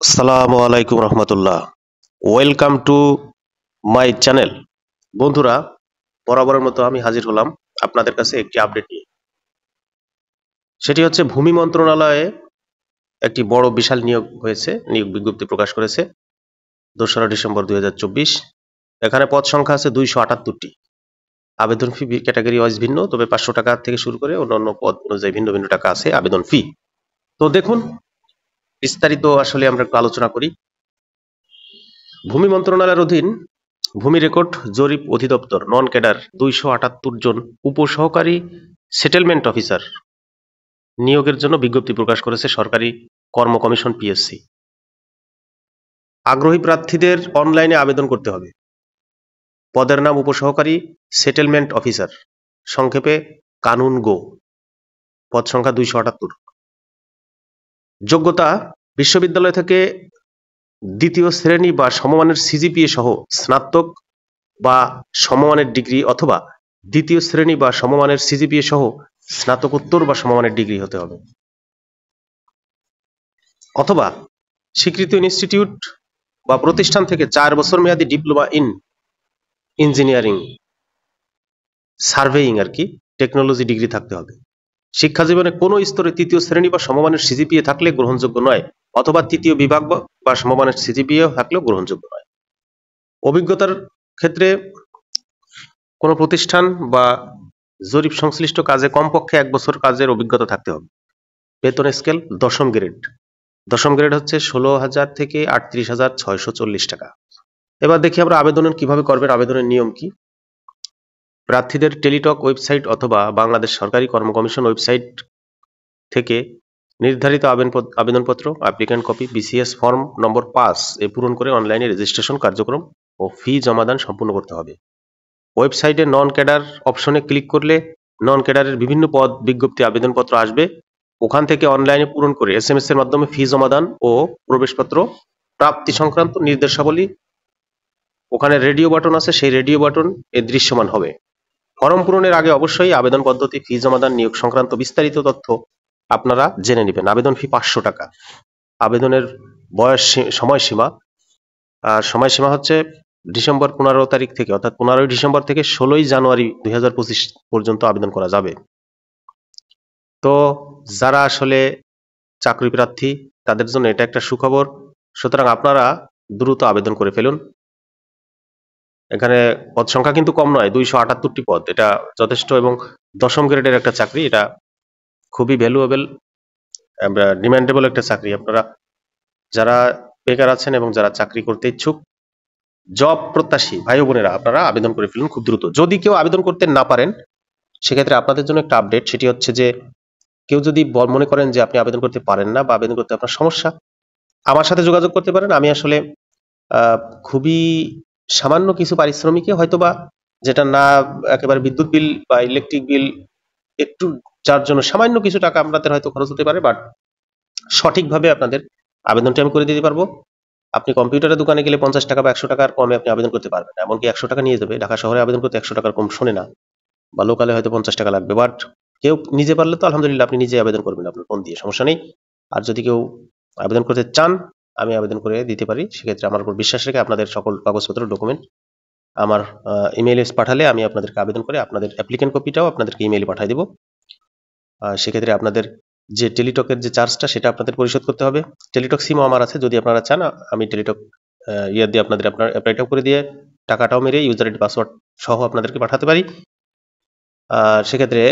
আসসালামু আলাইকুম রহমতুল্লাহ। Welcome to my channel. বন্ধুরা, বরাবরের মতো আমি হাজির হলাম আপনাদের কাছে একটি আপডেট নিয়ে। সেটি হচ্ছে ভূমি মন্ত্রণালয়ে একটি বড় বিশাল নিয়োগ হয়েছে, নিয়োগ বিজ্ঞপ্তি প্রকাশ করেছে 2রা ডিসেম্বর 2024। এখানে পদ সংখ্যা আছে 278টি। আবেদন ফি ক্যাটাগরি ওয়াইজ ভিন্ন, তবে 500 টাকা থেকে শুরু করে অন্যান্য পদ অনুযায়ী ভিন্ন ভিন্ন টাকা আছে আবেদন ফি। তো দেখুন, বিস্তারিত আসলে আমরা একটু আলোচনা করি। ভূমি মন্ত্রণালয়ের অধীন ভূমি রেকর্ড জরিপ অধিদপ্তর নন ক্যাডার 278 জন উপসহকারী সেটেলমেন্ট অফিসার নিয়োগের জন্য বিজ্ঞপ্তি প্রকাশ করেছে সরকারি কর্ম কমিশন পিএসসি। আগ্রহী প্রার্থীদের অনলাইনে আবেদন করতে হবে। পদের নাম উপসহকারী সেটেলমেন্ট অফিসার, সংক্ষেপে কানুন গো। পদ সংখ্যা 278। যোগ্যতা বিশ্ববিদ্যালয় থেকে দ্বিতীয় শ্রেণী বা সমমানের সিজিপিএ সহ স্নাতক বা সমমানের ডিগ্রি অথবা দ্বিতীয় শ্রেণী বা সমমানের সিজিপিএ সহ স্নাতকোত্তর বা সমমানের ডিগ্রি হতে হবে, অথবা স্বীকৃত ইনস্টিটিউট বা প্রতিষ্ঠান থেকে 4 বছর মেয়াদী diploma in engineering surveying technology degree থাকতে হবে। শিক্ষা জীবনে কোনো স্তরে তৃতীয় শ্রেণী বা সমমানের সিজিপিএ থাকলে গ্রহণযোগ্য নয়, অথবা তৃতীয় বিভাগ বা সমমানের সিজিপিএ থাকলেও গ্রহণযোগ্য নয়। অভিজ্ঞতার ক্ষেত্রে কোনো প্রতিষ্ঠান বা জরিপ সংশ্লিষ্ট কাজে কমপক্ষে 1 বছর কাজের অভিজ্ঞতা থাকতে হবে। বেতন স্কেল দশম গ্রেড হচ্ছে 16,000 থেকে 38,640 টাকা। এবার দেখি আমরা আবেদন কিভাবে করবেন, আবেদনের নিয়ম কি। প্রার্থীদের টেলিটক ওয়েবসাইট অথবা বাংলাদেশ সরকারি কর্ম কমিশন ওয়েবসাইট থেকে নির্ধারিত আবেদনপত্র, অ্যাপ্লিক্যান্ট কপি, বিসিএস ফর্ম নম্বর 5 এ পূরণ করে অনলাইনে রেজিস্ট্রেশন কার্যক্রম ও ফি জমাদান সম্পূর্ণ করতে হবে। ওয়েবসাইটে নন ক্যাডার অপশনে ক্লিক করলে নন ক্যাডারের বিভিন্ন পদ বিজ্ঞপ্তি আবেদনপত্র আসবে। ওখান থেকে অনলাইনে পূরণ করে এসএমএস এর মাধ্যমে ফি জমাদান ও প্রবেশপত্র প্রাপ্তি সংক্রান্ত নির্দেশাবলী, ওখানে রেডিও বাটন আছে, সেই রেডিও বাটন এ দৃশ্যমান হবে। ফর্ম পূরণের আগে অবশ্যই আবেদন পদ্ধতি, ফি জমাদান, নিয়োগ সংক্রান্ত বিস্তারিত তথ্য আপনারা জেনে নেবেন। আবেদন ফি 500 টাকা। আবেদনের সময়সীমা হচ্ছে ডিসেম্বর 15 তারিখ থেকে, অর্থাৎ 15 ডিসেম্বর থেকে 16 জানুয়ারি 2025 পর্যন্ত আবেদন করা যাবে। তো যারা আসলে চাকরি প্রার্থী তাদের জন্য এটা একটা সুখবর, সুতরাং আপনারা দ্রুত আবেদন করে ফেলুন। এখানে পদ সংখ্যা কিন্তু কম নয়, 278টি পদ, এটা যথেষ্ট এবং দশম গ্রেডের একটা চাকরি। এটা খুবই ভ্যালুয়েবল, ডিমান্ডেবল একটা চাকরি। আপনারা যারা বেকার আছেন এবং যারা চাকরি করতে ইচ্ছুক, জব প্রত্যাশী ভাই বোনেরা, আপনারা আবেদন করে ফেলুন খুব দ্রুত। যদি কেউ আবেদন করতে না পারেন, সেক্ষেত্রে আপনাদের জন্য একটা আপডেট, সেটি হচ্ছে যে কেউ যদি মনে করেন যে আপনি আবেদন করতে পারেন না বা আবেদন করতে আপনার সমস্যা, আমার সাথে যোগাযোগ করতে পারেন। আমি আসলে খুবই সামান্য কিছু পারিশ্রমিকে হয়তোবা, যেটা না একেবারে বিদ্যুৎ বিল বা ইলেকট্রিক বিল, একটু যার জন্য সামান্য কিছু টাকা আপনাদের হয়তো খরচ হতে পারে, বাট সঠিকভাবে আপনাদের আবেদনটি আমি করে দিতে পারবো। আপনি কম্পিউটারের দোকানে গেলে 50 টাকা বা 100 টাকার কমে আপনি আবেদন করতে পারবেন না, এমনকি 100 টাকা নিয়ে যাবে। ঢাকা শহরে আবেদন করতে 100 টাকার কম শোনে না, বা লোকালে হয়তো 50 টাকা লাগবে। বাট কেউ নিজে পারলে তো আলহামদুলিল্লাহ, আপনি নিজে আবেদন করবেন আপনার ফোন দিয়ে, সমস্যা নেই। আর যদি কেউ আবেদন করতে চান, আমি আবেদন করে দিতে পারি। সেক্ষেত্রে আমার উপর বিশ্বাস রেখে আপনাদের সকল কাগজপত্র, ডকুমেন্ট আমার ইমেইলে পাঠালে আমি আপনাদেরকে আবেদন করে আপনাদের অ্যাপ্লিকেন্ট কপিটাও আপনাদেরকে ইমেইলে পাঠিয়ে দেবো। সেক্ষেত্রে আপনাদের যে টেলিটকের যে চার্জটা, সেটা আপনাদের পরিশোধ করতে হবে। টেলিটক সিমও আমার আছে, যদি আপনারা চান আমি টেলিটক দিয়ে আপনাদের আপনার অ্যাপ্লাইটাও করে দিয়ে টাকাটাও মেরে ইউজার আইডি পাসওয়ার্ড সহ আপনাদেরকে পাঠাতে পারি। সেক্ষেত্রে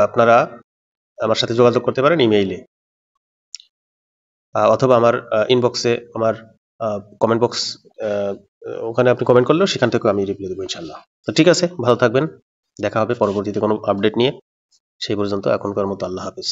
আপনারা আমার সাথে যোগাযোগ করতে পারেন ইমেইলে, অথবা আমার ইনবক্সে, আমার কমেন্ট বক্স, ওখানে আপনি কমেন্ট করলেও সেখান থেকেও আমি রিপ্লাই দেবো ইনশাল্লাহ। তো ঠিক আছে, ভালো থাকবেন, দেখা হবে পরবর্তীতে কোনো আপডেট নিয়ে। সেই পর্যন্ত এখনকার মতো আল্লাহ হাফেজ।